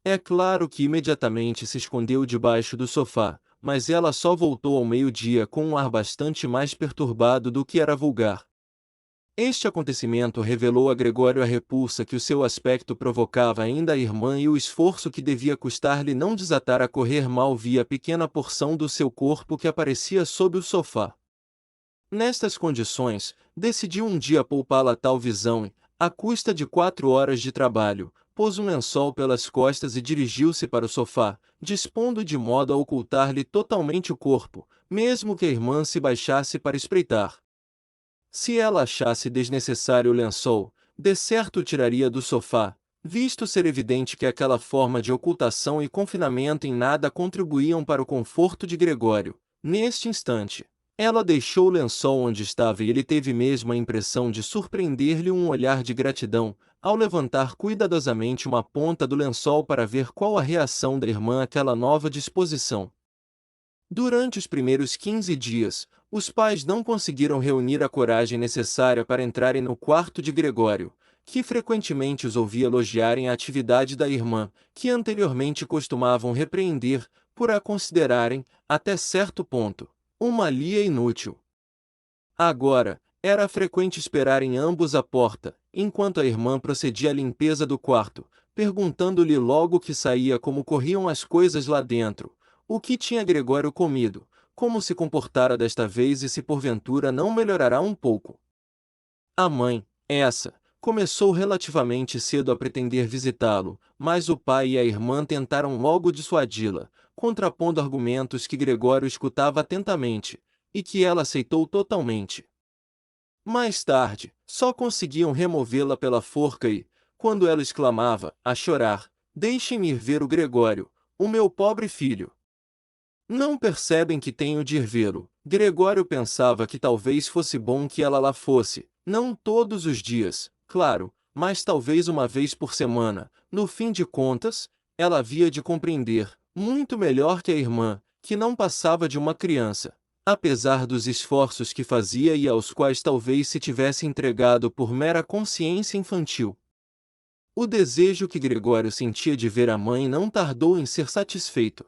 É claro que imediatamente se escondeu debaixo do sofá, mas ela só voltou ao meio-dia com um ar bastante mais perturbado do que era vulgar. Este acontecimento revelou a Gregório a repulsa que o seu aspecto provocava ainda à irmã e o esforço que devia custar-lhe não desatar a correr mal via a pequena porção do seu corpo que aparecia sob o sofá. Nestas condições, decidiu um dia poupá-la tal visão e, à custa de 4 horas de trabalho, pôs um lençol pelas costas e dirigiu-se para o sofá, dispondo de modo a ocultar-lhe totalmente o corpo, mesmo que a irmã se baixasse para espreitar. Se ela achasse desnecessário o lençol, de certo o tiraria do sofá, visto ser evidente que aquela forma de ocultação e confinamento em nada contribuíam para o conforto de Gregório. Neste instante, ela deixou o lençol onde estava e ele teve mesmo a impressão de surpreender-lhe um olhar de gratidão, ao levantar cuidadosamente uma ponta do lençol para ver qual a reação da irmã àquela nova disposição. Durante os primeiros 15 dias, os pais não conseguiram reunir a coragem necessária para entrarem no quarto de Gregório, que frequentemente os ouvia elogiarem a atividade da irmã, que anteriormente costumavam repreender, por a considerarem, até certo ponto, uma lia inútil. Agora, era frequente esperarem ambos à porta, enquanto a irmã procedia à limpeza do quarto, perguntando-lhe logo que saía como corriam as coisas lá dentro, o que tinha Gregório comido, como se comportara desta vez e se porventura não melhorará um pouco. A mãe, essa, começou relativamente cedo a pretender visitá-lo, mas o pai e a irmã tentaram logo dissuadi-la, contrapondo argumentos que Gregório escutava atentamente, e que ela aceitou totalmente. Mais tarde, só conseguiam removê-la pela forca e, quando ela exclamava, a chorar, deixem-me ir ver o Gregório, o meu pobre filho. Não percebem que tenho de ir vê-lo. Gregório pensava que talvez fosse bom que ela lá fosse, não todos os dias, claro, mas talvez uma vez por semana. No fim de contas, ela havia de compreender, muito melhor que a irmã, que não passava de uma criança, apesar dos esforços que fazia e aos quais talvez se tivesse entregado por mera consciência infantil. O desejo que Gregório sentia de ver a mãe não tardou em ser satisfeito.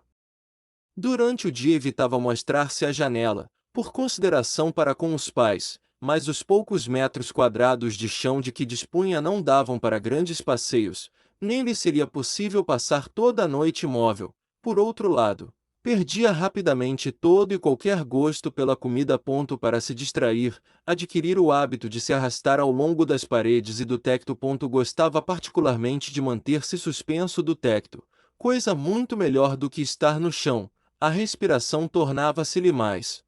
Durante o dia evitava mostrar-se à janela, por consideração para com os pais, mas os poucos metros quadrados de chão de que dispunha não davam para grandes passeios, nem lhe seria possível passar toda a noite imóvel. Por outro lado, perdia rapidamente todo e qualquer gosto pela comida a ponto para se distrair, adquirir o hábito de se arrastar ao longo das paredes e do tecto. Gostava particularmente de manter-se suspenso do tecto, coisa muito melhor do que estar no chão. A respiração tornava-se-lhe mais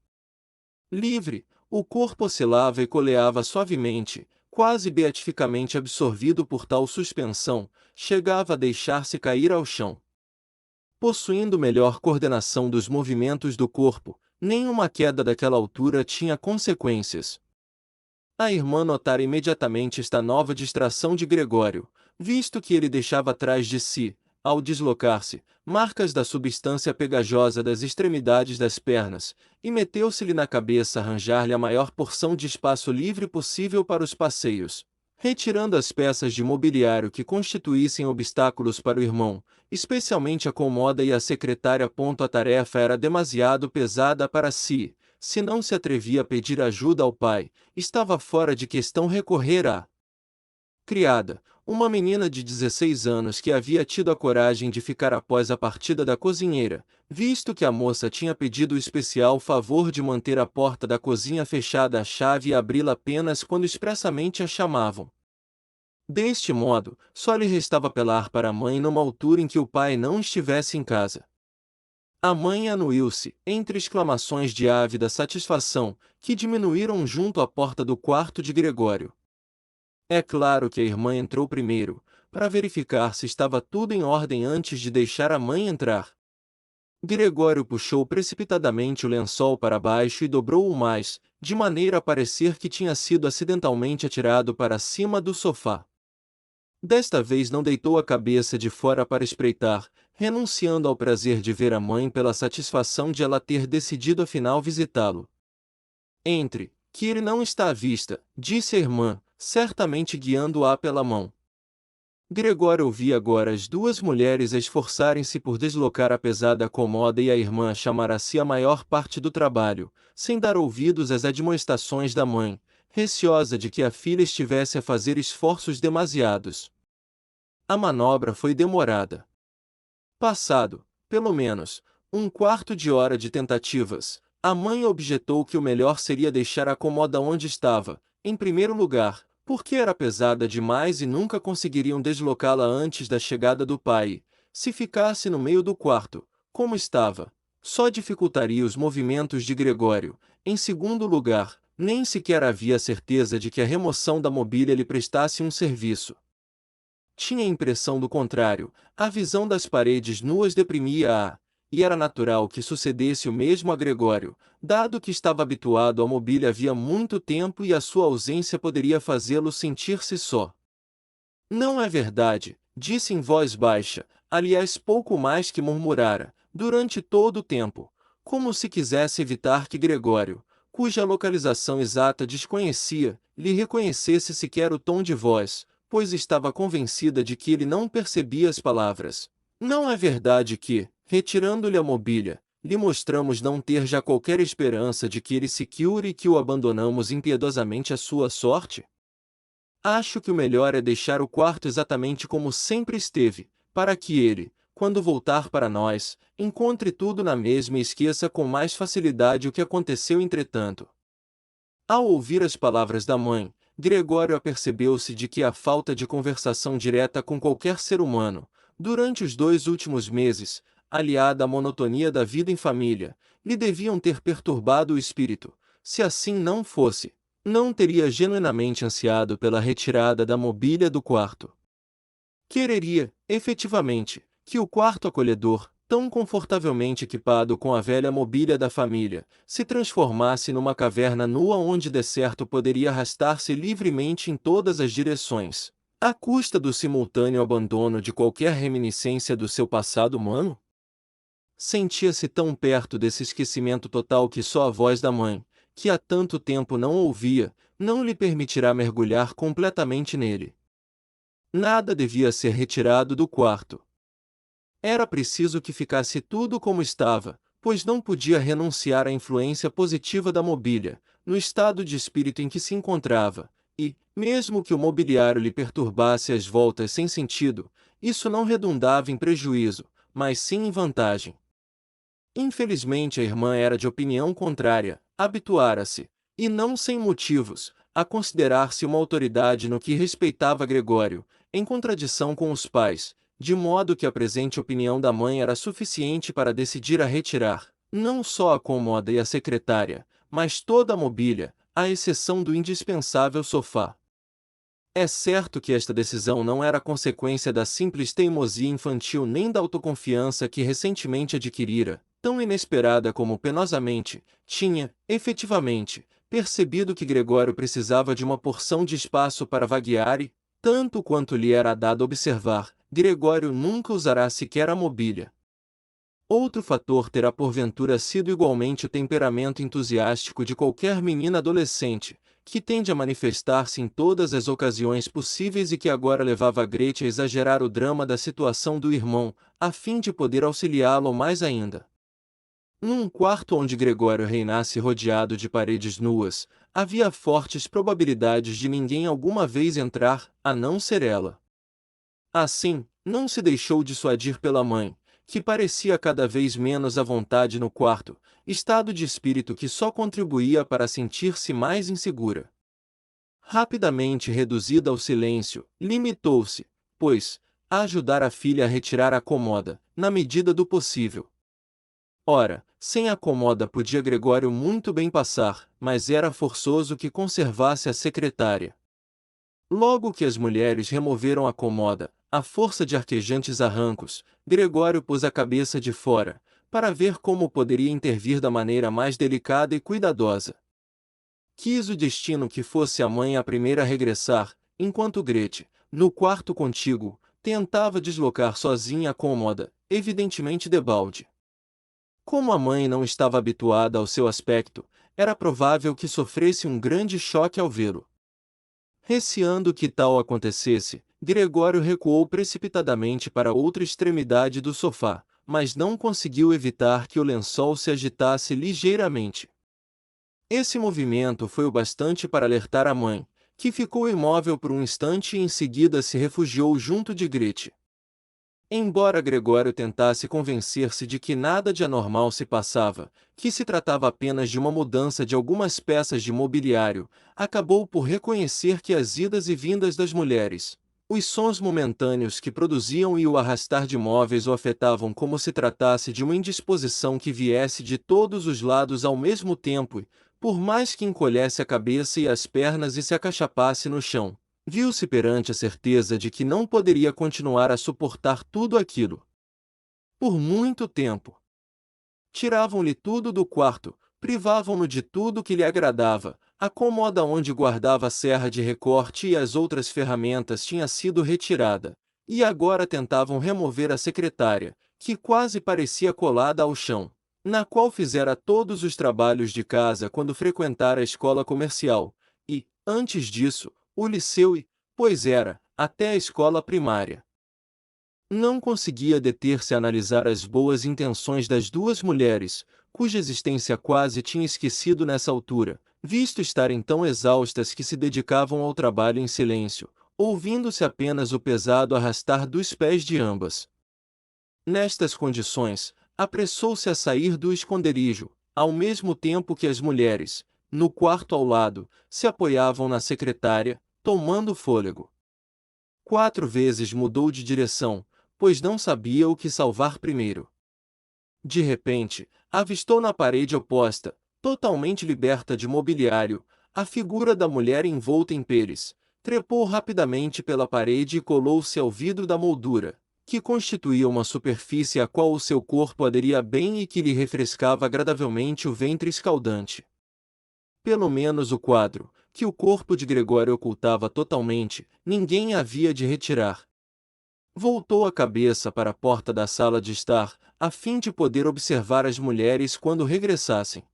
livre, o corpo oscilava e coleava suavemente, quase beatificamente absorvido por tal suspensão, chegava a deixar-se cair ao chão. Possuindo melhor coordenação dos movimentos do corpo, nenhuma queda daquela altura tinha consequências. A irmã notara imediatamente esta nova distração de Gregório, visto que ele deixava atrás de si, ao deslocar-se, marcas da substância pegajosa das extremidades das pernas, e meteu-se-lhe na cabeça arranjar-lhe a maior porção de espaço livre possível para os passeios, retirando as peças de mobiliário que constituíssem obstáculos para o irmão, especialmente a cômoda e a secretária. A tarefa era demasiado pesada para si, se não se atrevia a pedir ajuda ao pai, estava fora de questão recorrer à criada, uma menina de 16 anos que havia tido a coragem de ficar após a partida da cozinheira, visto que a moça tinha pedido o especial favor de manter a porta da cozinha fechada à chave e abri-la apenas quando expressamente a chamavam. Deste modo, só lhe restava apelar para a mãe numa altura em que o pai não estivesse em casa. A mãe anuiu-se, entre exclamações de ávida satisfação, que diminuíram junto à porta do quarto de Gregório. É claro que a irmã entrou primeiro, para verificar se estava tudo em ordem antes de deixar a mãe entrar. Gregório puxou precipitadamente o lençol para baixo e dobrou-o mais, de maneira a parecer que tinha sido acidentalmente atirado para cima do sofá. Desta vez não deitou a cabeça de fora para espreitar, renunciando ao prazer de ver a mãe pela satisfação de ela ter decidido afinal visitá-lo. Entre, que ele não está à vista, disse a irmã, certamente guiando-a pela mão. Gregório ouvia agora as duas mulheres esforçarem-se por deslocar a pesada cômoda e a irmã chamar a si a maior parte do trabalho, sem dar ouvidos às admoestações da mãe, receosa de que a filha estivesse a fazer esforços demasiados. A manobra foi demorada. Passado, pelo menos, um quarto de hora de tentativas, a mãe objetou que o melhor seria deixar a cômoda onde estava, em primeiro lugar, porque era pesada demais e nunca conseguiriam deslocá-la antes da chegada do pai. Se ficasse no meio do quarto, como estava, só dificultaria os movimentos de Gregório. Em segundo lugar, nem sequer havia certeza de que a remoção da mobília lhe prestasse um serviço. Tinha a impressão do contrário, a visão das paredes nuas deprimia-a, e era natural que sucedesse o mesmo a Gregório, dado que estava habituado à mobília havia muito tempo e a sua ausência poderia fazê-lo sentir-se só. Não é verdade, disse em voz baixa, aliás pouco mais que murmurara, durante todo o tempo, como se quisesse evitar que Gregório, cuja localização exata desconhecia, lhe reconhecesse sequer o tom de voz, pois estava convencida de que ele não percebia as palavras. Não é verdade que, retirando-lhe a mobília, lhe mostramos não ter já qualquer esperança de que ele se cure e que o abandonamos impiedosamente à sua sorte? Acho que o melhor é deixar o quarto exatamente como sempre esteve, para que ele, quando voltar para nós, encontre tudo na mesma e esqueça com mais facilidade o que aconteceu entretanto. Ao ouvir as palavras da mãe, Gregório apercebeu-se de que a falta de conversação direta com qualquer ser humano, durante os 2 últimos meses, aliada à monotonia da vida em família, lhe deviam ter perturbado o espírito. Se assim não fosse, não teria genuinamente ansiado pela retirada da mobília do quarto. Quereria, efetivamente, que o quarto acolhedor, tão confortavelmente equipado com a velha mobília da família, se transformasse numa caverna nua onde decerto poderia arrastar-se livremente em todas as direções, à custa do simultâneo abandono de qualquer reminiscência do seu passado humano? Sentia-se tão perto desse esquecimento total que só a voz da mãe, que há tanto tempo não ouvia, não lhe permitirá mergulhar completamente nele. Nada devia ser retirado do quarto. Era preciso que ficasse tudo como estava, pois não podia renunciar à influência positiva da mobília, no estado de espírito em que se encontrava, e, mesmo que o mobiliário lhe perturbasse as voltas sem sentido, isso não redundava em prejuízo, mas sim em vantagem. Infelizmente a irmã era de opinião contrária, habituara-se, e não sem motivos, a considerar-se uma autoridade no que respeitava Gregório, em contradição com os pais, de modo que a presente opinião da mãe era suficiente para decidir a retirar, não só a cômoda e a secretária, mas toda a mobília, à exceção do indispensável sofá. É certo que esta decisão não era consequência da simples teimosia infantil nem da autoconfiança que recentemente adquirira, tão inesperada como penosamente, tinha, efetivamente, percebido que Gregório precisava de uma porção de espaço para vaguear e, tanto quanto lhe era dado observar, Gregório nunca usará sequer a mobília. Outro fator terá porventura sido igualmente o temperamento entusiástico de qualquer menina adolescente, que tende a manifestar-se em todas as ocasiões possíveis e que agora levava Gretchen a exagerar o drama da situação do irmão, a fim de poder auxiliá-lo mais ainda. Num quarto onde Gregório reinasse rodeado de paredes nuas, havia fortes probabilidades de ninguém alguma vez entrar, a não ser ela. Assim, não se deixou dissuadir pela mãe, que parecia cada vez menos à vontade no quarto, estado de espírito que só contribuía para sentir-se mais insegura. Rapidamente reduzida ao silêncio, limitou-se, pois, a ajudar a filha a retirar a cômoda, na medida do possível. Ora, sem a cômoda podia Gregório muito bem passar, mas era forçoso que conservasse a secretária. Logo que as mulheres removeram a cômoda, à força de arquejantes arrancos, Gregório pôs a cabeça de fora, para ver como poderia intervir da maneira mais delicada e cuidadosa. Quis o destino que fosse a mãe a primeira a regressar, enquanto Gretchen, no quarto contíguo, tentava deslocar sozinha a cômoda, evidentemente debalde. Como a mãe não estava habituada ao seu aspecto, era provável que sofresse um grande choque ao vê-lo. Receando que tal acontecesse, Gregório recuou precipitadamente para outra extremidade do sofá, mas não conseguiu evitar que o lençol se agitasse ligeiramente. Esse movimento foi o bastante para alertar a mãe, que ficou imóvel por um instante e em seguida se refugiou junto de Gretchen. Embora Gregório tentasse convencer-se de que nada de anormal se passava, que se tratava apenas de uma mudança de algumas peças de mobiliário, acabou por reconhecer que as idas e vindas das mulheres, os sons momentâneos que produziam e o arrastar de móveis o afetavam como se tratasse de uma indisposição que viesse de todos os lados ao mesmo tempo e, por mais que encolhesse a cabeça e as pernas e se acachapasse no chão, viu-se perante a certeza de que não poderia continuar a suportar tudo aquilo. Por muito tempo. Tiravam-lhe tudo do quarto, privavam-no de tudo que lhe agradava, a cômoda onde guardava a serra de recorte e as outras ferramentas tinha sido retirada, e agora tentavam remover a secretária, que quase parecia colada ao chão, na qual fizera todos os trabalhos de casa quando frequentara a escola comercial, e, antes disso, o liceu e, pois era, até a escola primária. Não conseguia deter-se a analisar as boas intenções das duas mulheres, cuja existência quase tinha esquecido nessa altura, visto estarem tão exaustas que se dedicavam ao trabalho em silêncio, ouvindo-se apenas o pesado arrastar dos pés de ambas. Nestas condições, apressou-se a sair do esconderijo, ao mesmo tempo que as mulheres, no quarto ao lado, se apoiavam na secretária, tomando fôlego. 4 vezes mudou de direção, pois não sabia o que salvar primeiro. De repente, avistou na parede oposta, totalmente liberta de mobiliário, a figura da mulher envolta em peles. Trepou rapidamente pela parede e colou-se ao vidro da moldura, que constituía uma superfície a qual o seu corpo aderia bem e que lhe refrescava agradavelmente o ventre escaldante. Pelo menos o quadro, que o corpo de Gregório ocultava totalmente, ninguém havia de retirar. Voltou a cabeça para a porta da sala de estar, a fim de poder observar as mulheres quando regressassem.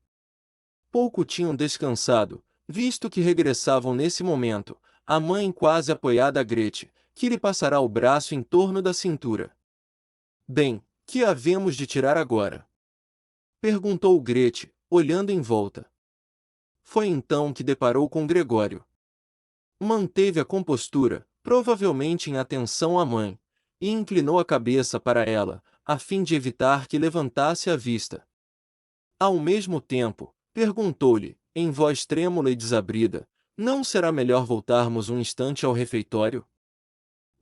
Pouco tinham descansado, visto que regressavam nesse momento, a mãe quase apoiada a Gretchen, que lhe passará o braço em torno da cintura. Bem, que havemos de tirar agora? Perguntou Gretchen, olhando em volta. Foi então que deparou com Gregório. Manteve a compostura, provavelmente em atenção à mãe, e inclinou a cabeça para ela, a fim de evitar que levantasse a vista. Ao mesmo tempo, perguntou-lhe, em voz trêmula e desabrida, não será melhor voltarmos um instante ao refeitório?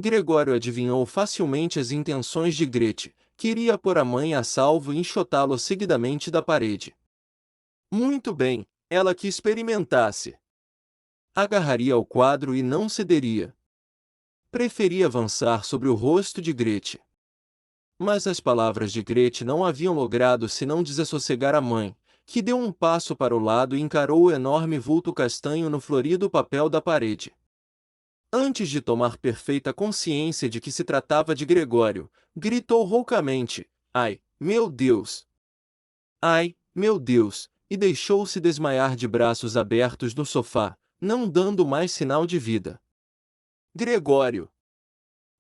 Gregório adivinhou facilmente as intenções de Gretchen, queria pôr a mãe a salvo e enxotá-lo seguidamente da parede. Muito bem, ela que experimentasse. Agarraria ao quadro e não cederia. Preferia avançar sobre o rosto de Gretchen. Mas as palavras de Gretchen não haviam logrado senão desassossegar a mãe, que deu um passo para o lado e encarou o enorme vulto castanho no florido papel da parede. Antes de tomar perfeita consciência de que se tratava de Gregório, gritou roucamente: Ai, meu Deus! Ai, meu Deus! E deixou-se desmaiar de braços abertos no sofá, não dando mais sinal de vida. Gregório!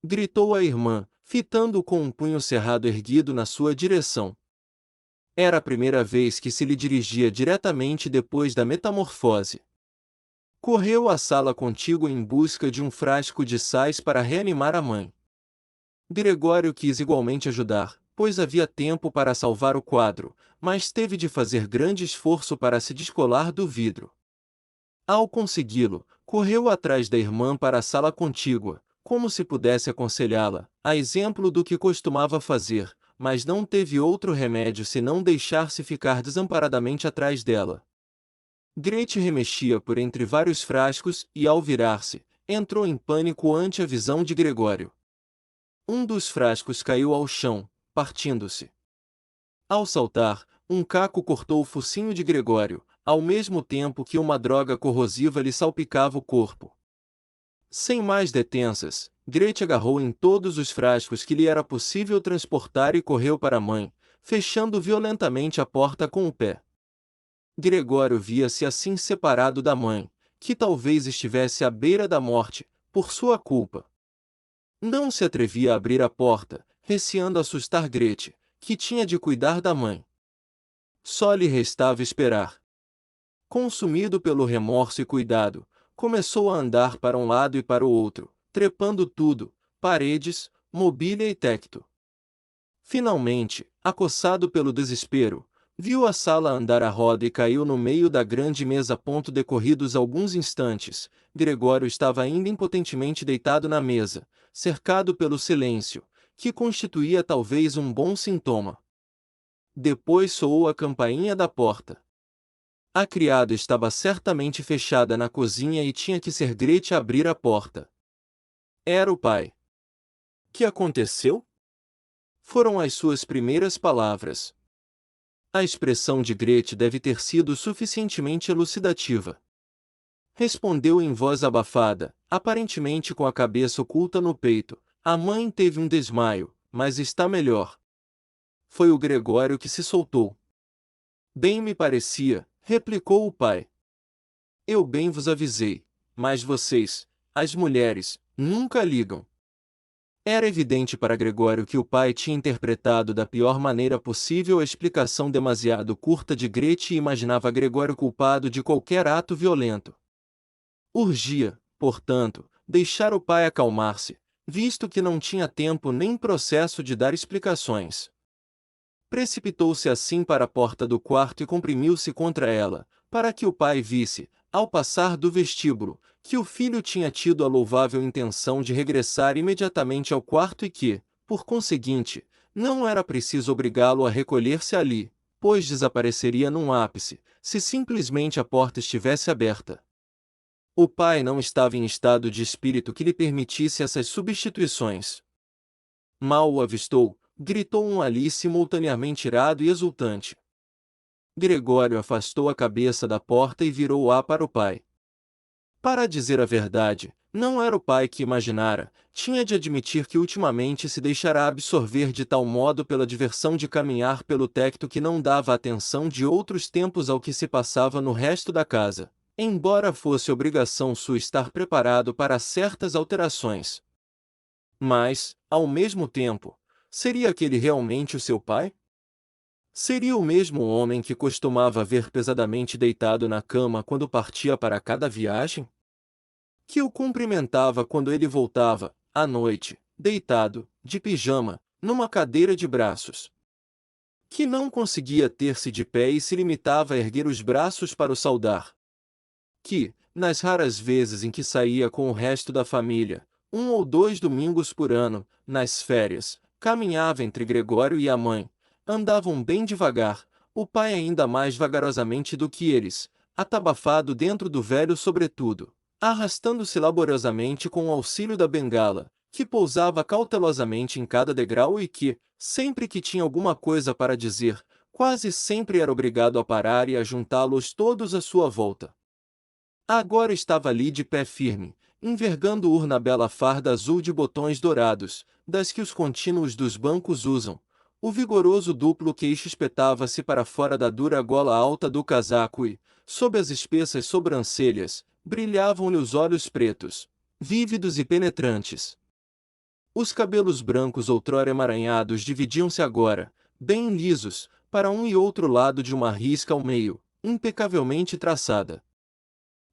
Gritou a irmã, fitando-o com um punho cerrado erguido na sua direção. Era a primeira vez que se lhe dirigia diretamente depois da metamorfose. Correu à sala contígua em busca de um frasco de sais para reanimar a mãe. Gregório quis igualmente ajudar, pois havia tempo para salvar o quadro, mas teve de fazer grande esforço para se descolar do vidro. Ao consegui-lo, correu atrás da irmã para a sala contígua, como se pudesse aconselhá-la, a exemplo do que costumava fazer, mas não teve outro remédio senão deixar-se ficar desamparadamente atrás dela. Gretchen remexia por entre vários frascos e, ao virar-se, entrou em pânico ante a visão de Gregório. Um dos frascos caiu ao chão, partindo-se. Ao saltar, um caco cortou o focinho de Gregório, ao mesmo tempo que uma droga corrosiva lhe salpicava o corpo. Sem mais detenças, Gretchen agarrou em todos os frascos que lhe era possível transportar e correu para a mãe, fechando violentamente a porta com o pé. Gregório via-se assim separado da mãe, que talvez estivesse à beira da morte, por sua culpa. Não se atrevia a abrir a porta, receando assustar Grete, que tinha de cuidar da mãe. Só lhe restava esperar. Consumido pelo remorso e cuidado, começou a andar para um lado e para o outro, trepando tudo, paredes, mobília e tecto. Finalmente, acossado pelo desespero, viu a sala andar à roda e caiu no meio da grande mesa. Decorridos alguns instantes, Gregório estava ainda impotentemente deitado na mesa, cercado pelo silêncio, que constituía talvez um bom sintoma. Depois soou a campainha da porta. A criada estava certamente fechada na cozinha e tinha que ser Grete a abrir a porta. Era o pai. Que aconteceu? Foram as suas primeiras palavras. A expressão de Grete deve ter sido suficientemente elucidativa. Respondeu em voz abafada, aparentemente com a cabeça oculta no peito: a mãe teve um desmaio, mas está melhor. Foi o Gregório que se soltou. Bem me parecia, replicou o pai. Eu bem vos avisei, mas vocês, as mulheres, nunca ligam. Era evidente para Gregório que o pai tinha interpretado da pior maneira possível a explicação demasiado curta de Grete e imaginava Gregório culpado de qualquer ato violento. Urgia, portanto, deixar o pai acalmar-se, visto que não tinha tempo nem processo de dar explicações. Precipitou-se assim para a porta do quarto e comprimiu-se contra ela, para que o pai visse, ao passar do vestíbulo, que o filho tinha tido a louvável intenção de regressar imediatamente ao quarto e que, por conseguinte, não era preciso obrigá-lo a recolher-se ali, pois desapareceria num ápice, se simplesmente a porta estivesse aberta. O pai não estava em estado de espírito que lhe permitisse essas substituições. Mal o avistou, gritou um ali simultaneamente irado e exultante. Gregório afastou a cabeça da porta e virou-a para o pai. Para dizer a verdade, não era o pai que imaginara, tinha de admitir que ultimamente se deixara absorver de tal modo pela diversão de caminhar pelo tecto que não dava atenção de outros tempos ao que se passava no resto da casa, embora fosse obrigação sua estar preparado para certas alterações. Mas, ao mesmo tempo, seria aquele realmente o seu pai? Seria o mesmo homem que costumava ver pesadamente deitado na cama quando partia para cada viagem? Que o cumprimentava quando ele voltava, à noite, deitado, de pijama, numa cadeira de braços? Que não conseguia ter-se de pé e se limitava a erguer os braços para o saudar? Que, nas raras vezes em que saía com o resto da família, 1 ou 2 domingos por ano, nas férias, caminhava entre Gregório e a mãe, andavam bem devagar, o pai ainda mais vagarosamente do que eles, atabafado dentro do velho sobretudo, arrastando-se laboriosamente com o auxílio da bengala, que pousava cautelosamente em cada degrau e que, sempre que tinha alguma coisa para dizer, quase sempre era obrigado a parar e a juntá-los todos à sua volta. Agora estava ali de pé firme, envergando-o na bela farda azul de botões dourados, das que os contínuos dos bancos usam. O vigoroso duplo queixo espetava-se para fora da dura gola alta do casaco e, sob as espessas sobrancelhas, brilhavam-lhe os olhos pretos, vívidos e penetrantes. Os cabelos brancos outrora emaranhados dividiam-se agora, bem lisos, para um e outro lado de uma risca ao meio, impecavelmente traçada.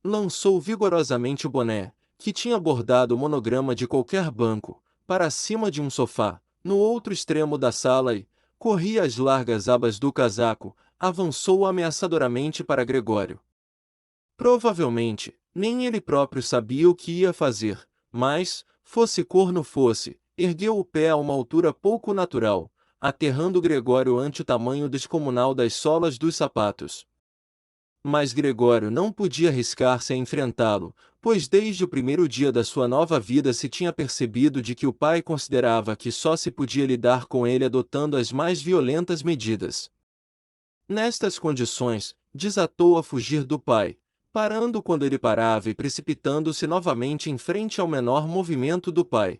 Lançou vigorosamente o boné, que tinha bordado o monograma de qualquer banco, para cima de um sofá, no outro extremo da sala e corria as largas abas do casaco, avançou ameaçadoramente para Gregório. Provavelmente, nem ele próprio sabia o que ia fazer, mas, fosse corno fosse, ergueu o pé a uma altura pouco natural, aterrando Gregório ante o tamanho descomunal das solas dos sapatos. Mas Gregório não podia arriscar-se a enfrentá-lo, pois desde o primeiro dia da sua nova vida se tinha percebido de que o pai considerava que só se podia lidar com ele adotando as mais violentas medidas. Nestas condições, desatou a fugir do pai, parando quando ele parava e precipitando-se novamente em frente ao menor movimento do pai.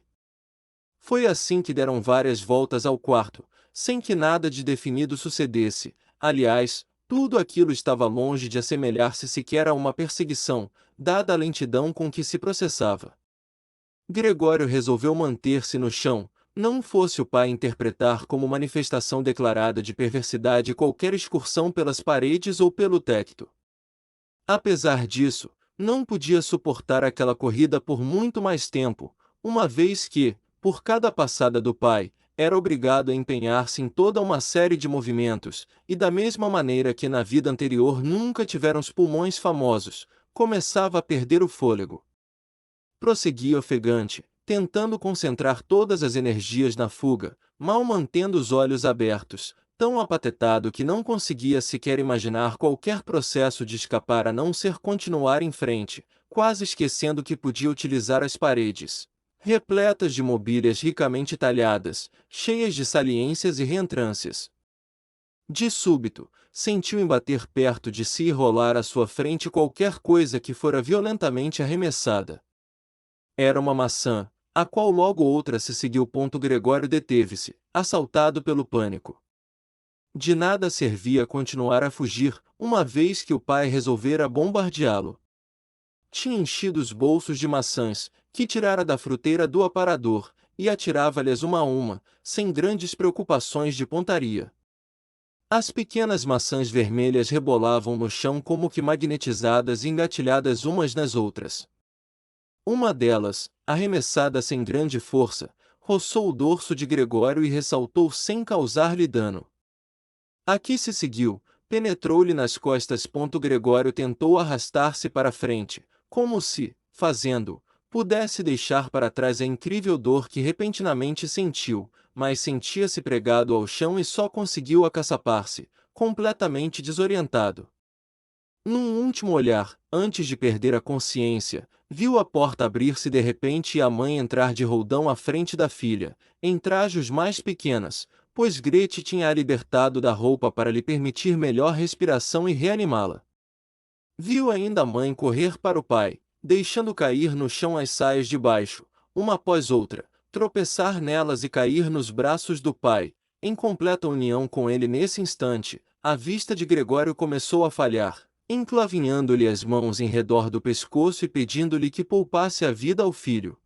Foi assim que deram várias voltas ao quarto, sem que nada de definido sucedesse. Aliás, tudo aquilo estava longe de assemelhar-se sequer a uma perseguição, dada a lentidão com que se processava. Gregório resolveu manter-se no chão, não fosse o pai interpretar como manifestação declarada de perversidade qualquer excursão pelas paredes ou pelo teto. Apesar disso, não podia suportar aquela corrida por muito mais tempo, uma vez que, por cada passada do pai, era obrigado a empenhar-se em toda uma série de movimentos, e da mesma maneira que na vida anterior nunca tiveram os pulmões famosos, começava a perder o fôlego. Prosseguia ofegante, tentando concentrar todas as energias na fuga, mal mantendo os olhos abertos, tão apatetado que não conseguia sequer imaginar qualquer processo de escapar a não ser continuar em frente, quase esquecendo que podia utilizar as paredes, repletas de mobílias ricamente talhadas, cheias de saliências e reentrâncias. De súbito, sentiu embater perto de si e rolar à sua frente qualquer coisa que fora violentamente arremessada. Era uma maçã, a qual logo outra se seguiu. Gregório deteve-se, assaltado pelo pânico. De nada servia continuar a fugir, uma vez que o pai resolvera bombardeá-lo. Tinha enchido os bolsos de maçãs, que tirara da fruteira do aparador, e atirava-lhes uma a uma, sem grandes preocupações de pontaria. As pequenas maçãs vermelhas rebolavam no chão como que magnetizadas e engatilhadas umas nas outras. Uma delas, arremessada sem grande força, roçou o dorso de Gregório e ressaltou sem causar-lhe dano. Aqui se seguiu, penetrou-lhe nas costas. Gregório tentou arrastar-se para frente, como se, fazendo, pudesse deixar para trás a incrível dor que repentinamente sentiu, mas sentia-se pregado ao chão e só conseguiu acaçapar-se, completamente desorientado. Num último olhar, antes de perder a consciência, viu a porta abrir-se de repente e a mãe entrar de roldão à frente da filha, em trajos mais pequenas, pois Grete tinha-a libertado da roupa para lhe permitir melhor respiração e reanimá-la. Viu ainda a mãe correr para o pai, deixando cair no chão as saias de baixo, uma após outra, tropeçar nelas e cair nos braços do pai, em completa união com ele. Nesse instante, a vista de Gregório começou a falhar, enclavinhando-lhe as mãos em redor do pescoço e pedindo-lhe que poupasse a vida ao filho.